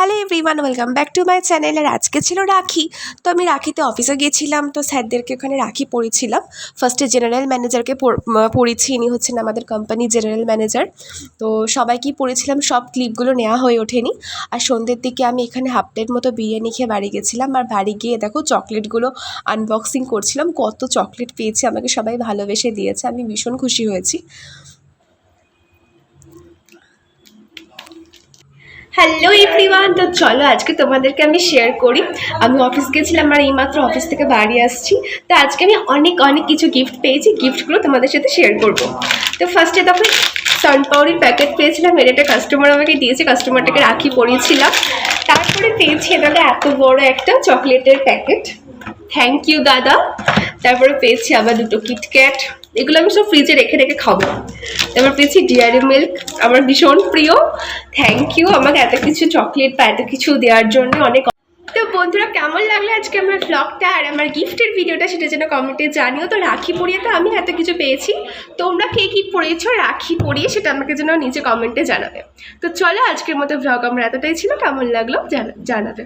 Hello everyone, welcome back to my channel. আর আজকে ছিল রাখি। তো আমি রাখিতে অফিসে গিয়েছিলাম, তো স্যারদেরকে ওখানে রাখি পরিয়েছিলাম। ফার্স্টে জেনারেল ম্যানেজারকে পড়িয়েছি, ইনি হচ্ছেন আমাদের কোম্পানির জেনারেল ম্যানেজার। তো সবাইকেই পড়েছিলাম, সব ক্লিপগুলো নেওয়া হয়ে ওঠেনি। আর সন্ধ্যের দিকে আমি এখানে হাফ প্লেট মতো বিরিয়ানি খেয়ে বাড়ি গেছিলাম। আর বাড়ি গিয়ে দেখো চকলেটগুলো আনবক্সিং করছিলাম। কত চকলেট পেয়েছি, আমাকে সবাই ভালোবেসে দিয়েছে, আমি ভীষণ খুশি হয়েছি। হ্যালো এভরিওয়ান, তো চলো আজকে তোমাদেরকে আমি শেয়ার করি। আমি অফিস গেছিলাম আর এইমাত্র অফিস থেকে বাড়ি আসছি। তো আজকে আমি অনেক অনেক কিছু গিফট পেয়েছি, গিফটগুলো তোমাদের সাথে শেয়ার করব। তো ফার্স্টে তখন সানপাউরির প্যাকেট পেয়েছিলাম, এর একটা কাস্টমার আমাকে দিয়েছে, কাস্টমারটাকে রাখি পরিয়েছিলাম। তারপরে পেয়েছি এটাকে এত বড় একটা চকলেটের প্যাকেট, থ্যাংক ইউ দাদা। তারপরে পেয়েছি আবার দুটো কিটক্যাট, এগুলো আমি সব ফ্রিজে রেখে রেখে খাবো। তারপর পেয়েছি ডিয়ারি মিল্ক, আমার ভীষণ প্রিয়, থ্যাংক ইউ আমাকে এত কিছু চকলেট বা এত কিছু দেওয়ার জন্য অনেক। তো বন্ধুরা, কেমন লাগলো আজকে আমার ব্লগটা আর আমার গিফটের ভিডিওটা, সেটা যেন কমেন্টে জানিও। তো রাখি পরিয়ে তো আমি এত কিছু পেয়েছি, তোমরা কে কী পড়িয়েছো রাখি পরিয়ে, সেটা আমাকে যেন নিচে কমেন্টে জানাবে। তো চলো আজকের মতো ব্লগ আমার এতটাই ছিল, কেমন লাগলো জানাবে।